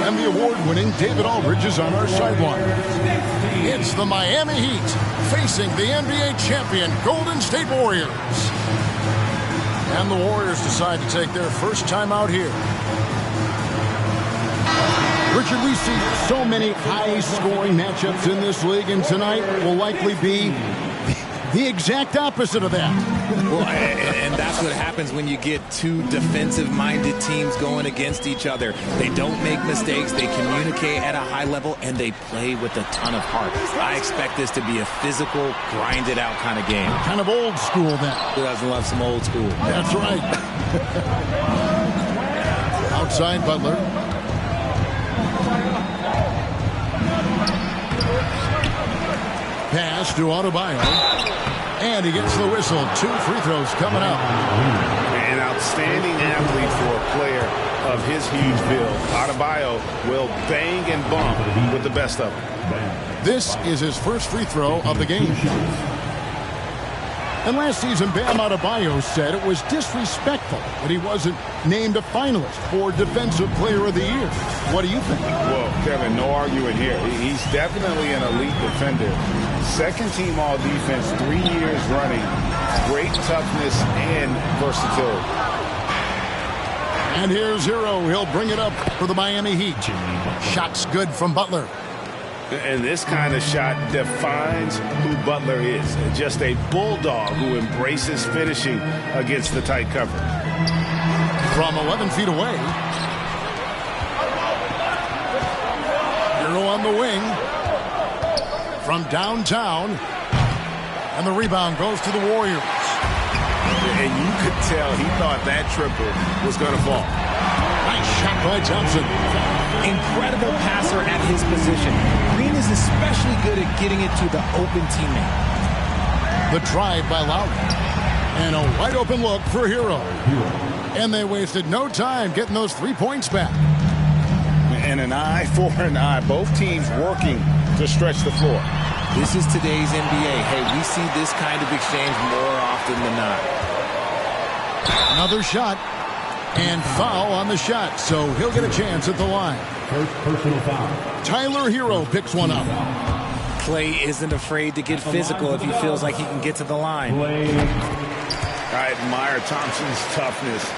And the award-winning David Aldridge is on our sideline. It's the Miami Heat facing the NBA champion Golden State Warriors. And the Warriors decide to take their first time out here. Richard, we see so many high-scoring matchups in this league, and tonight will likely be the exact opposite of that. Well, and that's what happens when you get two defensive-minded teams going against each other. They don't make mistakes, they communicate at a high level, and they play with a ton of heart. I expect this to be a physical, grinded-out kind of game. Kind of old school, then. Who doesn't love some old school? That's right. Outside Butler. Pass to Adebayo. And he gets the whistle. 2 free throws coming up. An outstanding athlete for a player of his huge build. Adebayo will bang and bump with the best of them. This is his first free throw of the game. And last season, Bam Adebayo said it was disrespectful that he wasn't named a finalist for Defensive Player of the Year. What do you think? Well, Kevin, no arguing here. He's definitely an elite defender. Second team all defense, 3 years running. Great toughness and versatility. And here's Hero. He'll bring it up for the Miami Heat. Shot's good from Butler. And this kind of shot defines who Butler is. Just a bulldog who embraces finishing against the tight cover. From 11 feet away. Hero on the wing. From downtown. And the rebound goes to the Warriors. And you could tell he thought that triple was going to fall. Nice shot by Thompson. Incredible passer at his position. Green is especially good at getting it to the open teammate. The drive by Lowry. And a wide open look for Hero. And they wasted no time getting those 3 points back. And an eye for an eye. Both teams working to stretch the floor. This is today's NBA. Hey, we see this kind of exchange more often than not. Another shot. And foul on the shot, so he'll get a chance at the line. First personal foul. Tyler Hero picks one up. Clay isn't afraid to get physical if he feels like he can get to the line. I admire Thompson's toughness.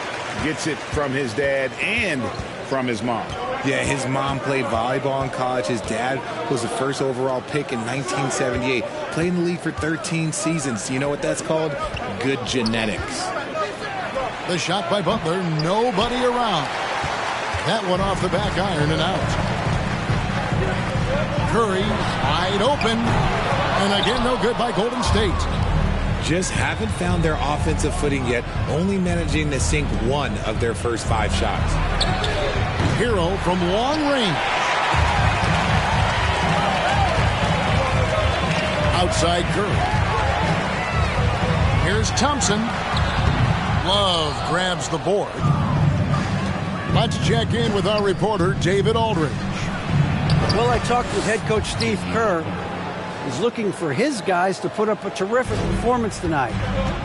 Gets it from his dad and from his mom. Yeah, his mom played volleyball in college. His dad was the first overall pick in 1978. Played in the league for 13 seasons. You know what that's called? Good genetics. The shot by Butler, nobody around. That one off the back iron and out. Curry, wide open. And again, no good by Golden State. Just haven't found their offensive footing yet, only managing to sink 1 of their first 5 shots. Hero from long range. Outside Curry. Here's Thompson. Love grabs the board. Let's check in with our reporter, David Aldridge. Well, I talked with head coach Steve Kerr. He's looking for his guys to put up a terrific performance tonight,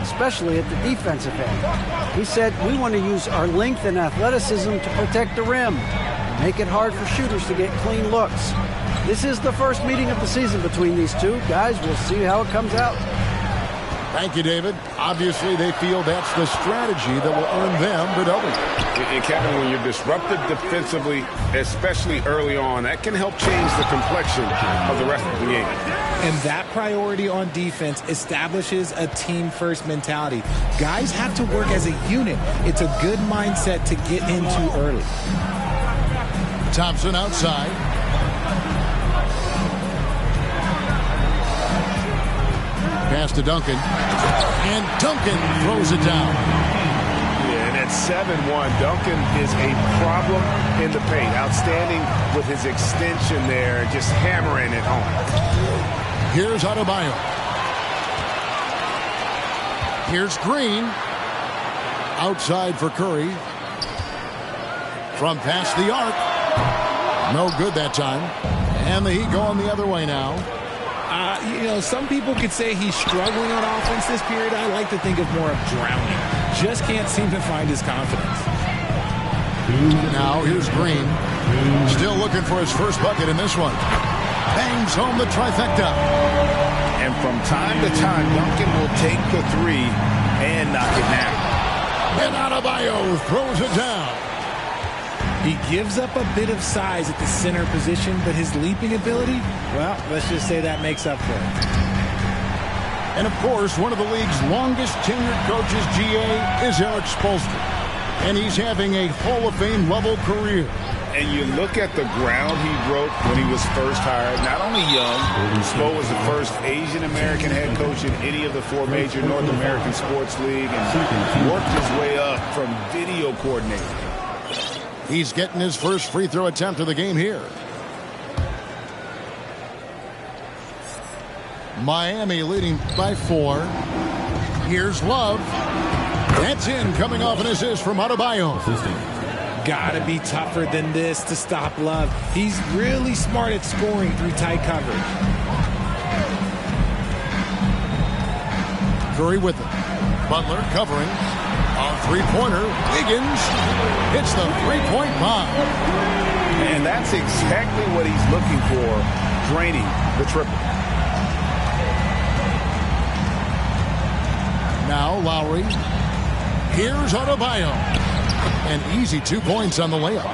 especially at the defensive end. He said, we want to use our length and athleticism to protect the rim, make it hard for shooters to get clean looks. This is the first meeting of the season between these two. Guys, we'll see how it comes out. Thank you, David. Obviously, they feel that's the strategy that will earn them the W. And Kevin, when you're disrupted defensively, especially early on, that can help change the complexion of the rest of the game. And that priority on defense establishes a team-first mentality. Guys have to work as a unit. It's a good mindset to get into early. Thompson outside. Pass to Duncan. And Duncan throws it down. Yeah, and at 7-1, Duncan is a problem in the paint. Outstanding with his extension there, just hammering it home. Here's Adebayo. Here's Green. Outside for Curry. From past the arc. No good that time. And the Heat going the other way now. You know, some people could say he's struggling on offense this period. I like to think of more of drowning. Just can't seem to find his confidence. Now here's Green. Still looking for his first bucket in this one. Bangs home the trifecta. And from time to time, Duncan will take the three and knock it down. And Adebayo throws it down. He gives up a bit of size at the center position, but his leaping ability, well, let's just say that makes up for it. And, of course, one of the league's longest tenured coaches, GA, is Eric Spoelstra. And he's having a Hall of Fame level career. And you look at the ground he broke when he was first hired. Not only young, Spo was the first Asian-American head coach in any of the four major North American sports league and worked his way up from video coordinator. He's getting his first free throw attempt of the game here. Miami leading by 4. Here's Love. That's in, coming off an assist from Adebayo. Gotta be tougher than this to stop Love. He's really smart at scoring through tight coverage. Curry with it. Butler covering. A three-pointer. Wiggins hits the three-point bomb. And that's exactly what he's looking for, draining the triple. Now Lowry. Here's Adebayo. An easy 2 points on the layup.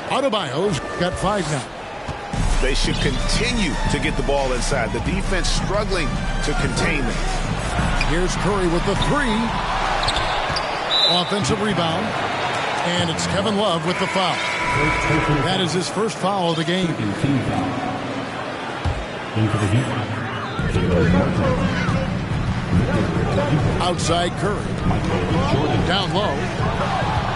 Adebayo's got 5 now. They should continue to get the ball inside. The defense struggling to contain them. Here's Curry with the 3. Offensive rebound. And it's Kevin Love with the foul. That is his first foul of the game. Outside Curry. Down low.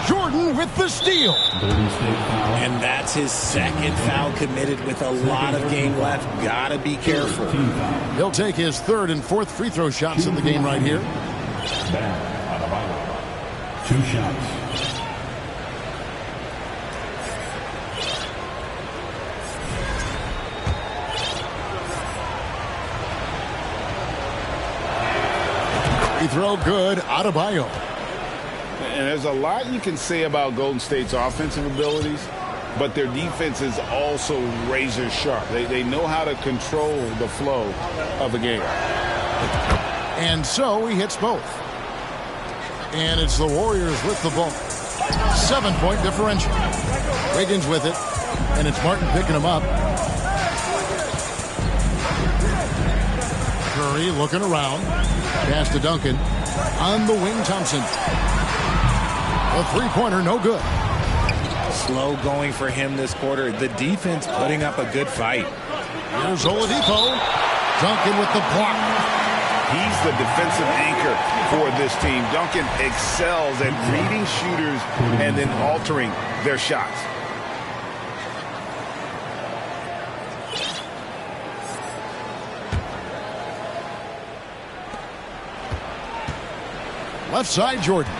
Jordan with the steal. And that's his second foul committed with a lot of game left. Gotta be careful. He'll take his third and fourth free throw shots in the game right here. 2 shots. Free throw good. Adebayo. And there's a lot you can say about Golden State's offensive abilities, but their defense is also razor sharp. They know how to control the flow of the game. And so he hits both. And it's the Warriors with the ball. 7-point differential. Wiggins with it. And it's Martin picking him up. Curry looking around. Pass to Duncan. On the wing, Thompson. A three-pointer, no good. Slow going for him this quarter. The defense putting up a good fight. Here's Oladipo. Duncan with the block. He's the defensive anchor for this team. Duncan excels at reading shooters and then altering their shots. Left side, Jordan.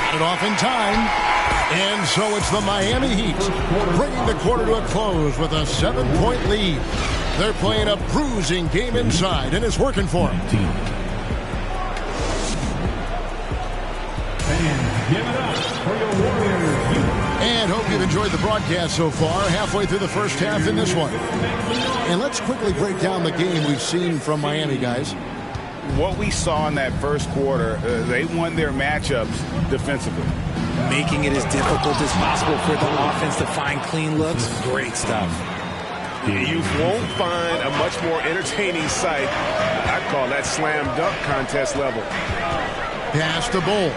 Got it off in time. And so it's the Miami Heat bringing the quarter to a close with a 7-point lead. They're playing a bruising game inside, and it's working for them. And hope you've enjoyed the broadcast so far. Halfway through the first half in this one. And let's quickly break down the game we've seen from Miami, guys. What we saw in that first quarter, they won their matchups defensively. Making it as difficult as possible for the offense to find clean looks. Great stuff. You won't find a much more entertaining sight. I'd call that slam dunk contest level. Pass to Bull.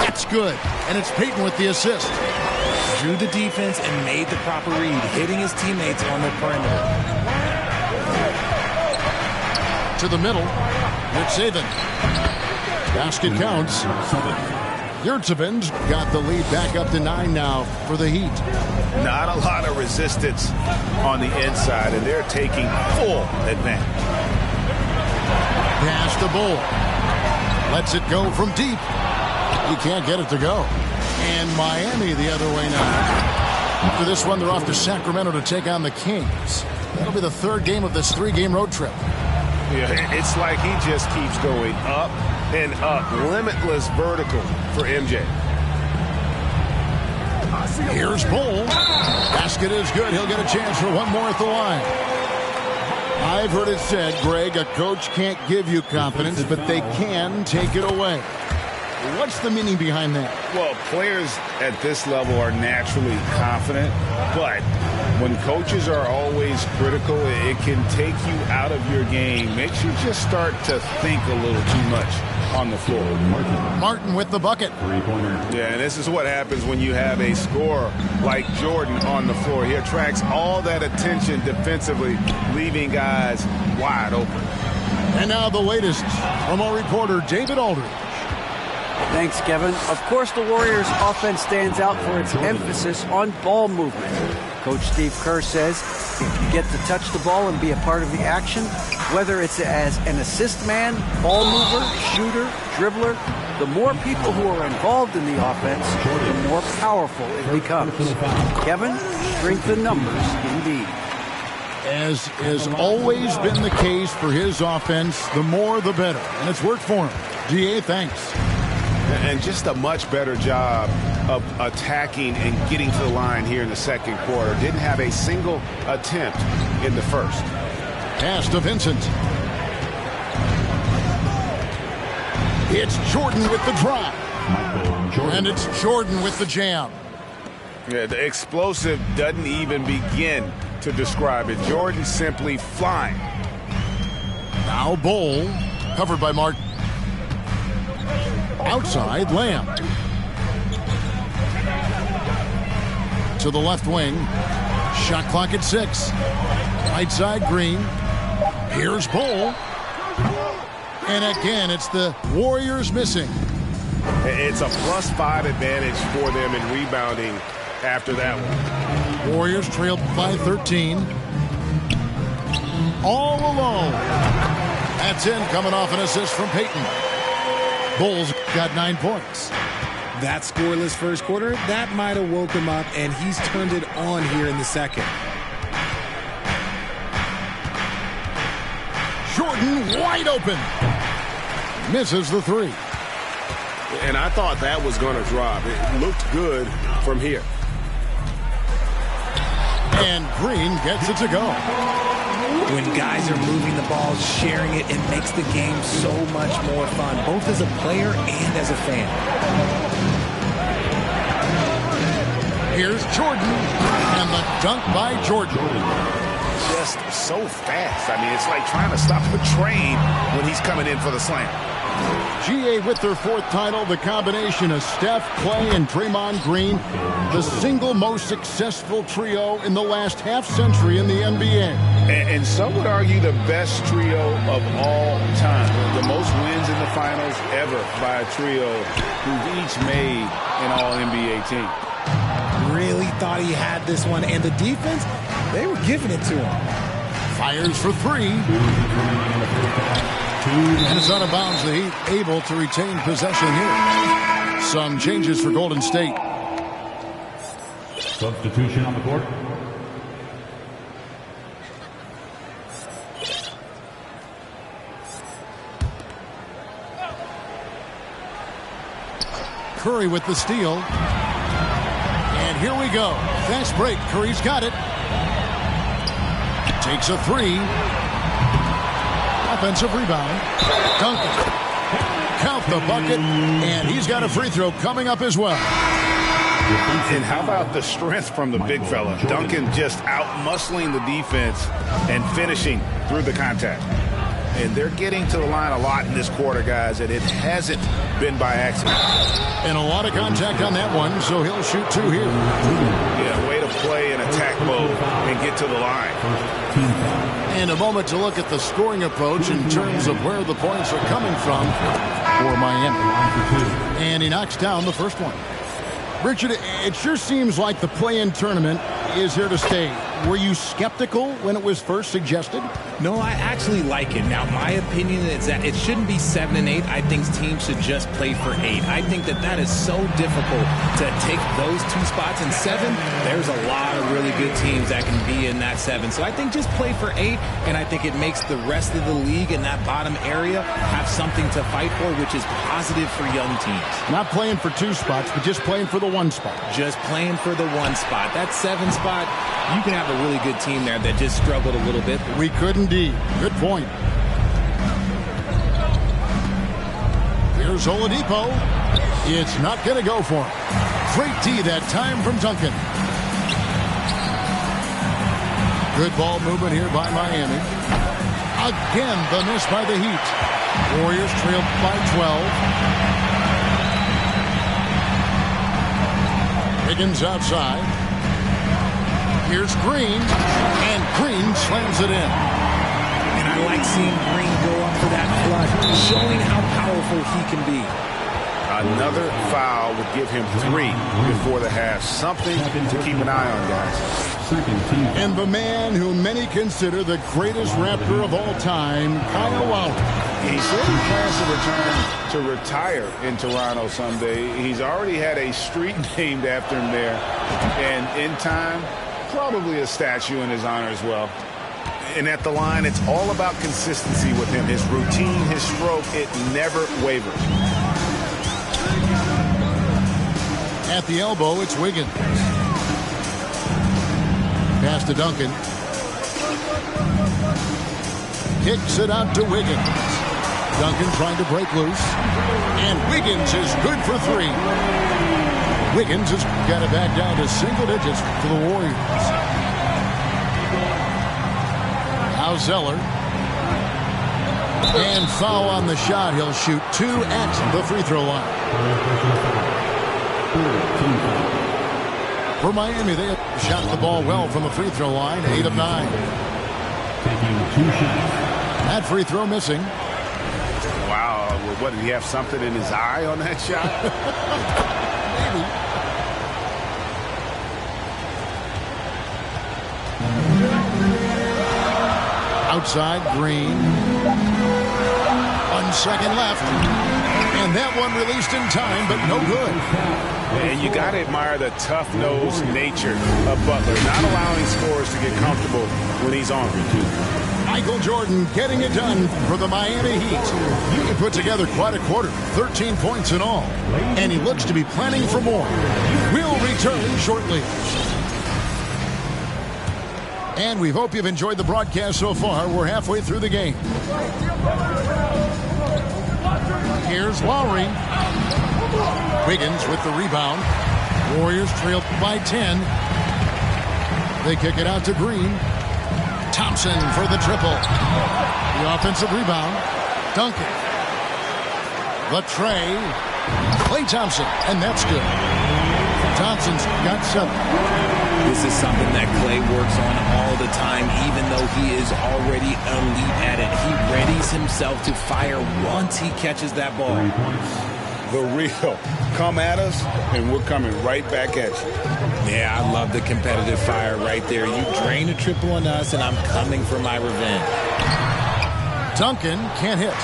That's good. And it's Peyton with the assist. Drew the defense and made the proper read, hitting his teammates on the perimeter. To the middle. Yurtseven. Basket counts. Yurtseven's got the lead back up to 9 now for the Heat. Not a lot of resistance on the inside, and they're taking full advantage. Pass to Bull. Lets it go from deep. He can't get it to go. And Miami the other way now. After this one, they're off to Sacramento to take on the Kings. That'll be the third game of this 3-game road trip. Yeah, it's like he just keeps going up and up, limitless vertical for MJ. Here's Bull. Basket is good. He'll get a chance for one more at the line. I've heard it said, Greg, a coach can't give you confidence, but they can take it away. What's the meaning behind that? Well, players at this level are naturally confident, but when coaches are always critical, it can take you out of your game. Makes you just start to think a little too much on the floor. Martin with the bucket. Yeah, and this is what happens when you have a scorer like Jordan on the floor. He attracts all that attention defensively, leaving guys wide open. And now the latest from our reporter, David Aldridge. Thanks, Kevin. Of course, the Warriors' offense stands out for its emphasis on ball movement. Coach Steve Kerr says if you get to touch the ball and be a part of the action, whether it's as an assist man, ball mover, shooter, dribbler, the more people who are involved in the offense, the more powerful it becomes. Kevin, strength in numbers indeed. As has always been the case for his offense, the more the better. And it's worked for him. GA, thanks. And just a much better job of attacking and getting to the line here in the second quarter. Didn't have a single attempt in the first. Pass to Vincent. It's Jordan with the drive. And it's Jordan with the jam. Yeah, the explosive doesn't even begin to describe it. Jordan simply flying. Now Bull, covered by Martin. Outside, Lamb. To the left wing. Shot clock at 6. Right side, Green. Here's Bull. And again, it's the Warriors missing. It's a +5 advantage for them in rebounding after that one. Warriors trailed by 13. All alone. That's in, coming off an assist from Peyton. Bulls got 9 points. That scoreless first quarter, that might have woke him up, and he's turned it on here in the second. Jordan wide open. Misses the 3. And I thought that was going to drop. It looked good from here. And Green gets it to go. When guys are moving the ball, sharing it, it makes the game so much more fun, both as a player and as a fan. Here's Jordan, and the dunk by Jordan. Just so fast. I mean, it's like trying to stop a train when he's coming in for the slam. GA with their 4th title, the combination of Steph, Clay, and Draymond Green, the single most successful trio in the last half-century in the NBA. And some would argue the best trio of all time. The most wins in the finals ever by a trio who've each made an All-NBA team. Really thought he had this one, and the defense, they were giving it to him. Fires for 3. And it's out of bounds. The Heat able to retain possession here. Some changes for Golden State. Substitution on the court. Curry with the steal. And here we go. Fast break. Curry's got it. Takes a 3. Offensive rebound. Duncan. Count the bucket. And he's got a free throw coming up as well. And how about the strength from the big fella? Duncan just out-muscling the defense and finishing through the contact. And they're getting to the line a lot in this quarter, guys, and it hasn't been by accident. And a lot of contact on that one, so he'll shoot 2 here. Yeah, way to play in attack mode and get to the line. And a moment to look at the scoring approach in terms of where the points are coming from for Miami. And he knocks down the first one. Richard, it sure seems like the play-in tournament is here to stay. Were you skeptical when it was first suggested? No, I actually like it. Now, my opinion is that it shouldn't be 7 and 8. I think teams should just play for 8. I think that is so difficult to take those 2 spots. In 7, there's a lot of really good teams that can be in that 7. So I think just play for 8, and I think it makes the rest of the league in that bottom area have something to fight for, which is positive for young teams. Not playing for 2 spots, but just playing for the 1 spot. Just playing for the 1 spot. That 7 spot, you can have a really good team there that just struggled a little bit. We could indeed. Good point. Here's Oladipo. It's not going to go for him. Great D that time from Duncan. Good ball movement here by Miami. Again, the miss by the Heat. Warriors trail by 12. Higgins outside. Here's Green, and Green slams it in. And I like seeing Green go up for that flush, showing how powerful he can be. Another foul would give him 3 before the half. Something to keep an eye on, guys. And the man who many consider the greatest Raptor of all time, Kyle Lowry. He said he plans to return to retire in Toronto someday. He's already had a street named after him there. And in time, probably a statue in his honor as well. And at the line, it's all about consistency with him. His routine, his stroke, it never wavers. At the elbow, it's Wiggins. Pass to Duncan. Kicks it out to Wiggins. Duncan trying to break loose. And Wiggins is good for 3. Wiggins has got it back down to single digits for the Warriors. Now Zeller. And foul on the shot. He'll shoot 2 at the free throw line. For Miami, they have shot the ball well from the free throw line, 8 of 9. Taking 2 shots. That free throw missing. Wow, what, did he have something in his eye on that shot? Maybe. Outside, Green. 1 second left. And that one released in time, but no good. And you got to admire the tough-nosed nature of Butler, not allowing scorers to get comfortable when he's on. Michael Jordan getting it done for the Miami Heat. He put together quite a quarter, 13 points in all. And he looks to be planning for more. We'll return shortly. And we hope you've enjoyed the broadcast so far. We're halfway through the game. Here's Lowry. Wiggins with the rebound. Warriors trail by 10. They kick it out to Green. Thompson for the triple. The offensive rebound. Duncan. The tray. Klay Thompson, and that's good. Thompson's got 7. This is something that Klay works on all the time, even though he is already elite at it. He readies himself to fire once he catches that ball. The real. Come at us, and we're coming right back at you. Yeah, I love the competitive fire right there. You drain a triple on us, and I'm coming for my revenge. Duncan can't hit.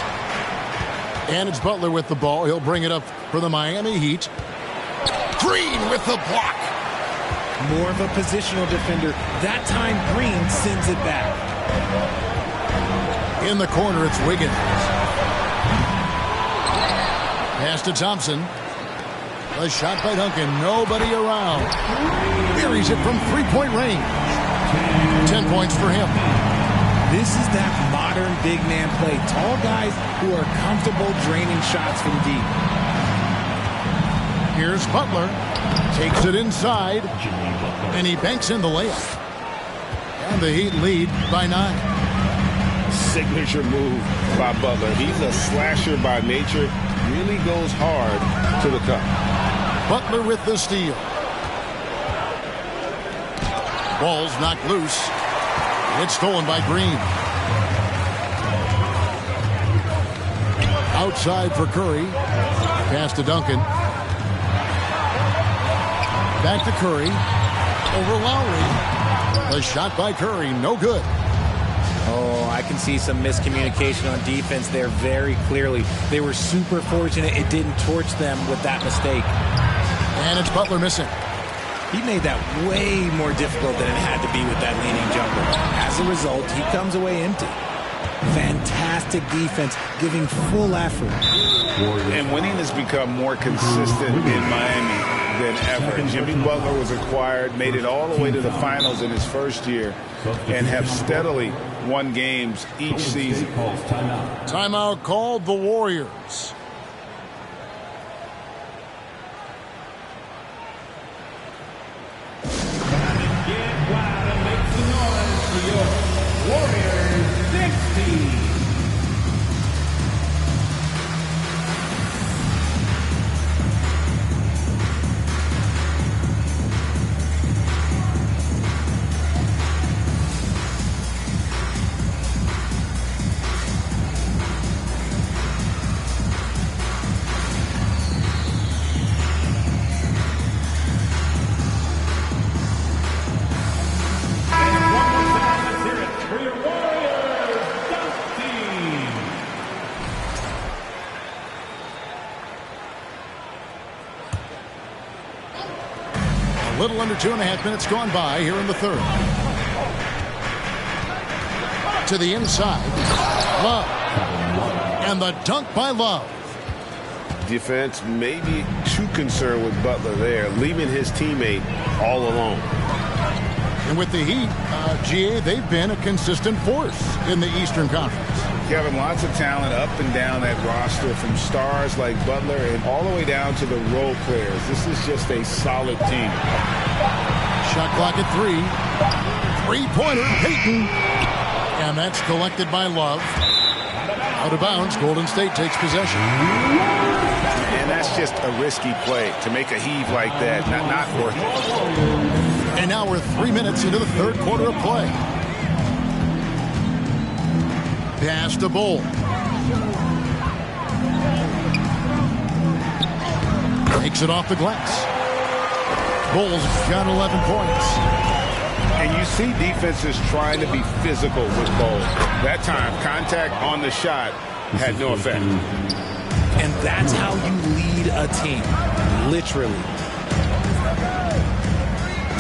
And it's Butler with the ball. He'll bring it up for the Miami Heat. Green with the block. More of a positional defender. That time, Green sends it back. In the corner, it's Wiggins. Pass to Thompson. A shot by Duncan. Nobody around. Buries it from 3-point range. 10 points for him. This is that modern big man play. Tall guys who are comfortable draining shots from deep. Here's Butler. Takes it inside. And he banks in the layup. And the Heat lead by 9. Signature move by Butler. He's a slasher by nature. Really goes hard to the cup. Butler with the steal. Ball's knocked loose. It's stolen by Green. Outside for Curry. Pass to Duncan. Back to Curry. Over Lowry. The shot by Curry. No good. Oh, I can see some miscommunication on defense there very clearly. They were super fortunate it didn't torch them with that mistake. And it's Butler missing. He made that way more difficult than it had to be with that leaning jumper. As a result, he comes away empty. Fantastic defense, giving full effort. And winning has become more consistent in Miami than ever. Jimmy Butler was acquired, made it all the way to the finals in his first year, and have steadily won games each season. Timeout called the Warriors. A little under 2.5 minutes gone by here in the third. To the inside. Love. And the dunk by Love. Defense may be too concerned with Butler there, leaving his teammate all alone. And with the Heat, GA, they've been a consistent force in the Eastern Conference. Kevin, lots of talent up and down that roster, from stars like Butler and all the way down to the role players. This is just a solid team. Shot clock at 3. Three-pointer, Payton. And that's collected by Love. Out of bounds, Golden State takes possession. And that's just a risky play to make a heave like that. Not worth it. And now we're 3 minutes into the third quarter of play. Pass to Bull. Takes it off the glass. Bull's got 11 points. And you see defenses trying to be physical with Bull. That time, contact on the shot had no effect. And that's how you lead a team, literally.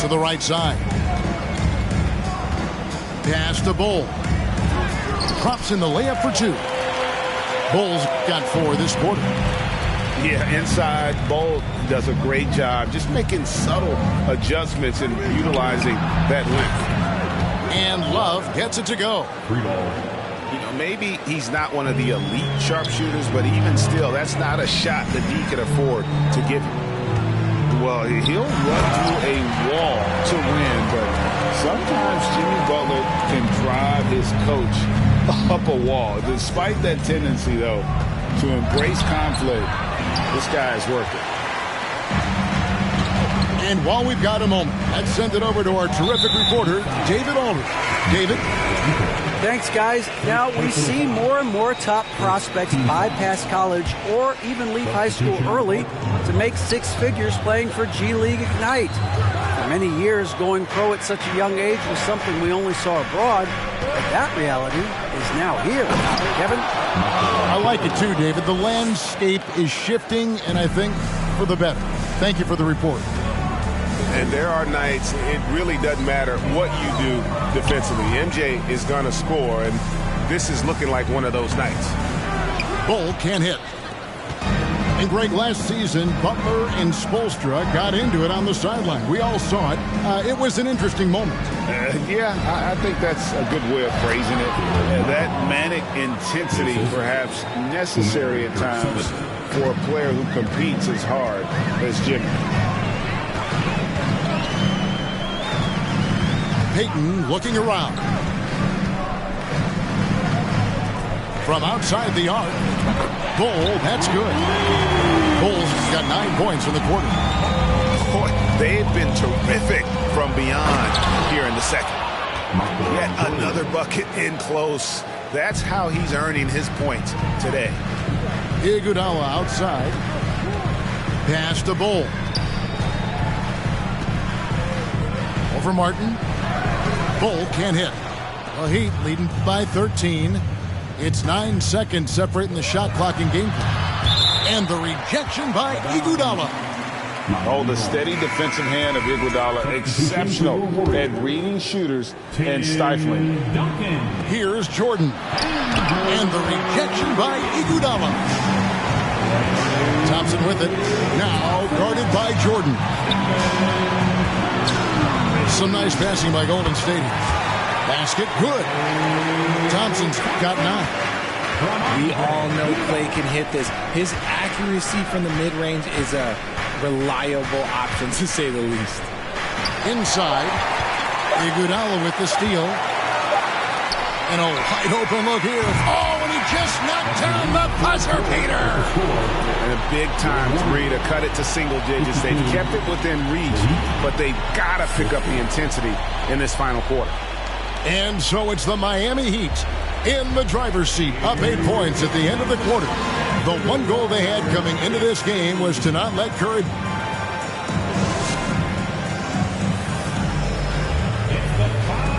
To the right side. Pass to Bull. Drops in the layup for 2. Bull's got 4 this quarter. Yeah, inside, Bull does a great job just making subtle adjustments and utilizing that length. And Love gets it to go. You know, maybe he's not one of the elite sharpshooters, but even still, that's not a shot that he can afford to give him. Well, he'll run through a wall to win, but sometimes Jimmy Butler can drive his coach up a wall. Despite that tendency, though, to embrace conflict, this guy is working. And while we've got a moment, let's send it over to our terrific reporter, David Aldridge. David? Thanks, guys. Now, we see more and more top prospects bypass college or even leave high school early to make 6 figures playing for G League Ignite. For many years, going pro at such a young age was something we only saw abroad, but that reality is now here. Kevin? I like it too, David. The landscape is shifting, and I think for the better. Thank you for the report. And there are nights it really doesn't matter what you do defensively. MJ is going to score, and this is looking like one of those nights. Bull can't hit. And Greg, last season, Butler and Spoelstra got into it on the sideline. We all saw it. It was an interesting moment. Yeah, I think that's a good way of phrasing it. That manic intensity, perhaps necessary at times for a player who competes as hard as Jimmy. Payton looking around. From outside the arc. Bull, that's good. Bull's got 9 points in the quarter. Boy, they've been terrific from beyond here in the second. Yet another bucket in close. That's how he's earning his points today. Iguodala outside. Pass to Bull. Over Martin. Bull can't hit. The Heat leading by 13. It's 9 seconds separating the shot clock and game clock. And the rejection by Iguodala. Oh, the steady defensive hand of Iguodala, exceptional at reading shooters and stifling. Here's Jordan. And the rejection by Iguodala. Thompson with it. Now guarded by Jordan. Some nice passing by Golden State. Basket good. Thompson's got 9. We all know Clay can hit this. His accuracy from the mid-range is a reliable option, to say the least. Inside, Iguodala with the steal. And a wide open look here. Oh, and he just knocked down the buzzer beater. And a big-time three to cut it to single digits. They've kept it within reach, but they've got to pick up the intensity in this final quarter. And so it's the Miami Heat in the driver's seat, up 8 points at the end of the quarter. The one goal they had coming into this game was to not let Curry.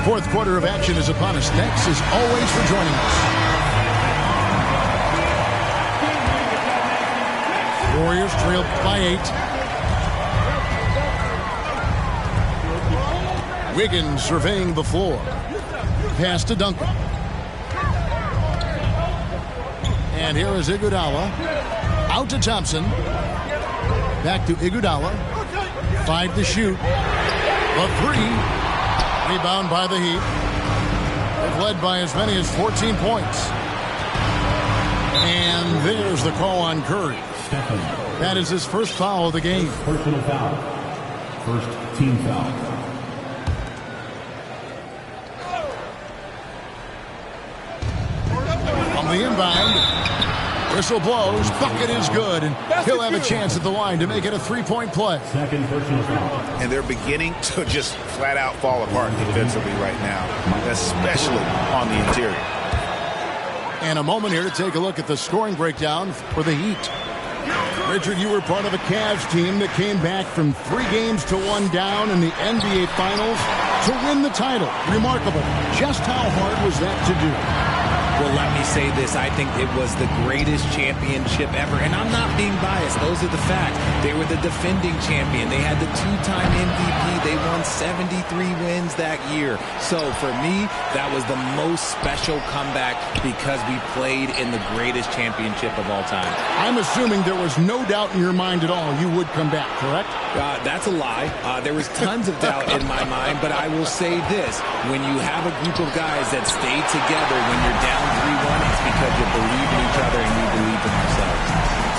Fourth quarter of action is upon us. Thanks as always for joining us. Warriors trail by 8. Wiggins surveying the floor. Pass to Duncan. And here is Iguodala. Out to Thompson. Back to Iguodala. 5 to shoot. The 3. Rebound by the Heat. They've led by as many as 14 points. And there's the call on Curry. That is his first foul of the game. Personal foul. First team foul. On the inbound. Whistle blows. Bucket is good. And he'll have a chance at the line to make it a 3-point play. Second personal foul. And they're beginning to just flat out fall apart defensively right now, especially on the interior. And a moment here to take a look at the scoring breakdown for the Heat. Richard, you were part of a Cavs team that came back from 3 games to 1 down in the NBA Finals to win the title. Remarkable. Just how hard was that to do? Well, let me say this. I think it was the greatest championship ever. And I'm not being biased. Those are the facts. They were the defending champion. They had the 2-time MVP. They won 73 wins that year. So for me, that was the most special comeback because we played in the greatest championship of all time. I'm assuming there was no doubt in your mind at all you would come back, correct? That's a lie. There was tons of doubt in my mind, but I will say this. When you have a group of guys that stay together when you're down 3-1, it's because you believe in each other and you believe in yourself.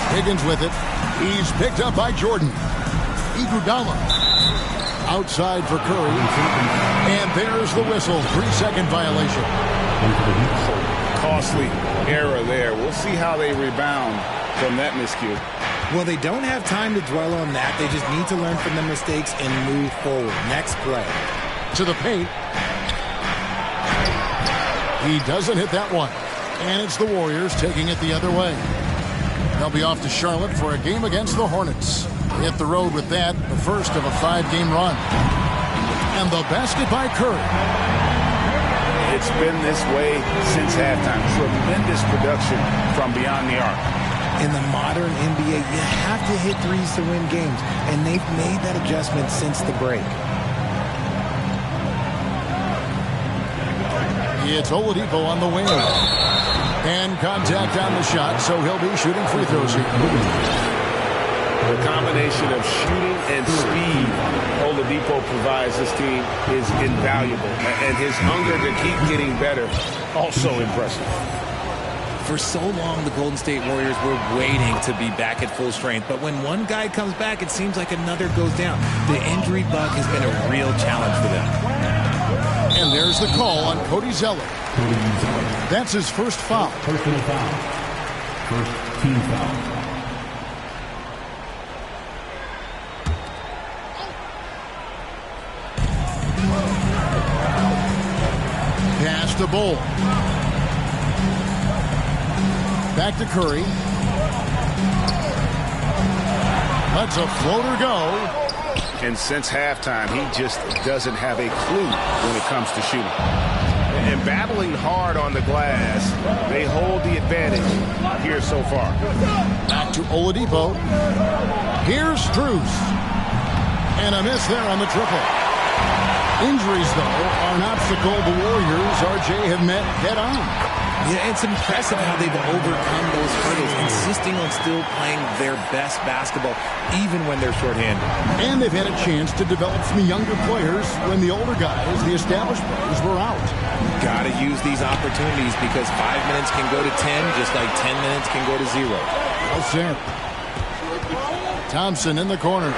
Higgins with it. He's picked up by Jordan. Iguodala outside for Curry. And there's the whistle. 3-second violation. Costly error there. We'll see how they rebound from that miscue. Well, they don't have time to dwell on that. They just need to learn from the mistakes and move forward. Next play. To the paint. He doesn't hit that one. And it's the Warriors taking it the other way. They'll be off to Charlotte for a game against the Hornets. Hit the road with that, the first of a 5-game run. And the basket by Curry. It's been this way since halftime. Tremendous production from beyond the arc. In the modern NBA, you have to hit threes to win games. And they've made that adjustment since the break. It's Oladipo on the wing. And contact on the shot, so he'll be shooting free throws here. The combination of shooting and speed Oladipo provides this team is invaluable. And his hunger to keep getting better, also impressive. For so long, the Golden State Warriors were waiting to be back at full strength. But when one guy comes back, it seems like another goes down. The injury bug has been a real challenge for them. And there's the call on Cody Zeller. That's his first foul. Personal foul. First team foul. Pass to Bull. Back to Curry. Lets a floater go. And since halftime, he just doesn't have a clue when it comes to shooting. And battling hard on the glass, they hold the advantage here so far. Back to Oladipo. Here's Strus. And a miss there on the triple. Injuries, though, are an obstacle the Warriors, RJ, have met head-on. Yeah, it's impressive how they've overcome those hurdles, insisting on still playing their best basketball, even when they're shorthanded. And they've had a chance to develop some younger players when the older guys, the established players, were out. Got to use these opportunities because 5 minutes can go to 10, just like 10 minutes can go to 0. Well said. Thompson in the corner.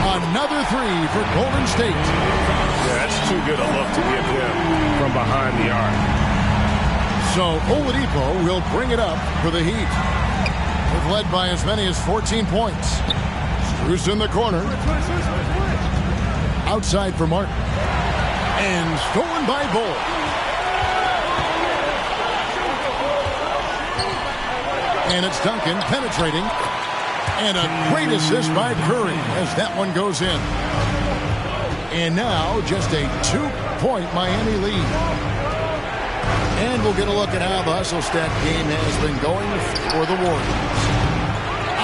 Another three for Golden State. Yeah, that's too good a look to give him from behind the arc. So Oladipo will bring it up for the Heat. They've led by as many as 14 points. Strus in the corner. Outside for Martin. And stolen by Bull. And it's Duncan penetrating. And a great assist by Curry as that one goes in. And now just a 2-point Miami lead. And we'll get a look at how the hustle stat game has been going for the Warriors.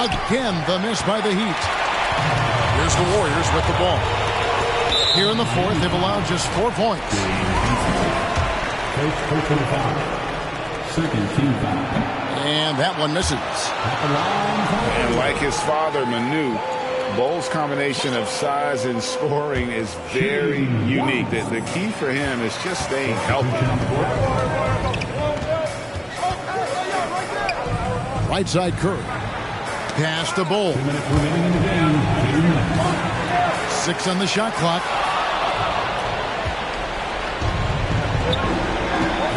Again, the miss by the Heat. Here's the Warriors with the ball. Here in the fourth, they've allowed just 4 points. Second team foul. And that one misses. And like his father, Manu, Bull's combination of size and scoring is very unique. The key for him is just staying healthy. Right side Curry. Pass to Bull. 2 minutes remaining in the game. 6 on the shot clock.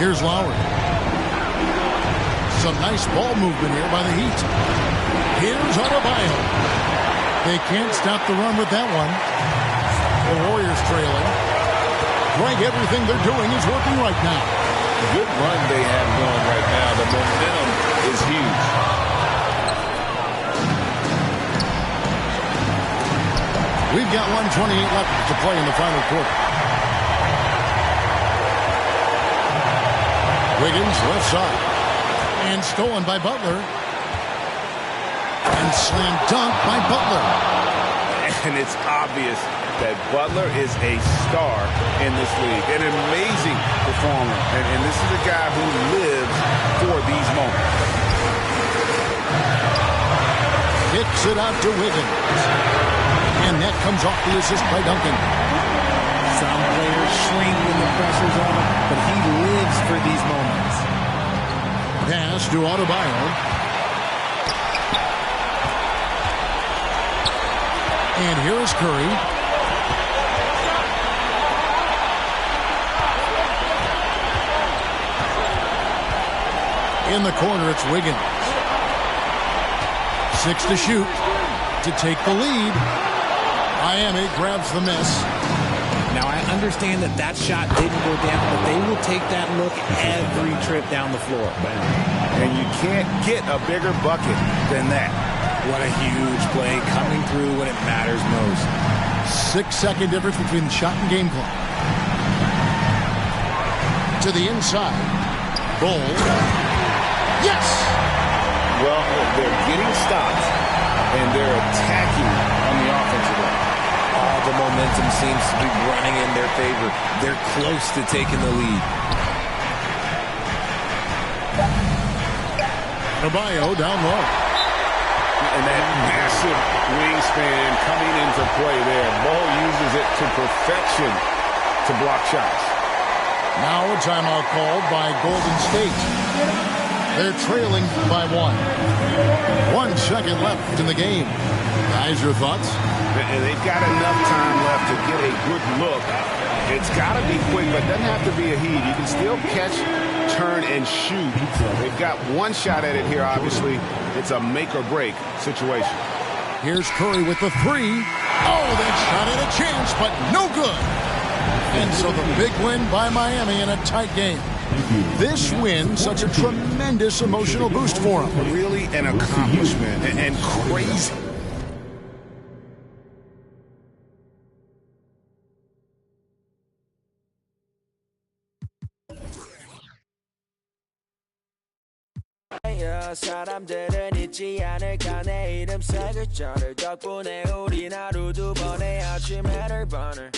Here's Lowry. Some nice ball movement here by the Heat. Here's Adebayo. They can't stop the run with that one. The Warriors trailing. Greg, everything they're doing is working right now. Good run they have going right now. The momentum is huge. We've got 1:28 left to play in the final quarter. Wiggins left side. And stolen by Butler. And slam dunk by Butler. And it's obvious that Butler is a star in this league. An amazing performer. And this is a guy who lives for these moments. Kicks it out to Wiggins. And that comes off the assist by Duncan. Some players shrink when the pressure's on, but he lives for these moments. Pass to Adebayo. And here is Curry. In the corner, it's Wiggins. 6 to shoot to take the lead. Miami grabs the miss. Now, I understand that that shot didn't go down, but they will take that look every trip down the floor. And you can't get a bigger bucket than that. What a huge play coming through when it matters most. 6-second difference between the shot and game clock. To the inside. Bull. Yes! Well, they're getting stops, and they're attacking on the offensive end. All the momentum seems to be running in their favor. They're close to taking the lead. Adebayo down low. And that massive wingspan coming into play there. Bull uses it to perfection to block shots. Now a timeout called by Golden State. They're trailing by 1. 1 second left in the game. Guys, your thoughts? And they've got enough time left to get a good look. It's got to be quick, but it doesn't have to be a heat. You can still catch, turn, and shoot. They've got one shot at it here, obviously. It's a make-or-break situation. Here's Curry with the 3. Oh, that shot had a chance, but no good. And so the big win by Miami in a tight game. This win, such a tremendous emotional boost for them. Really an accomplishment and crazy. 쌓여 사람들은 잊지 않을까 내 이름 세 글자를 덕분에 우린 하루 두 번의 아침 해를 버늘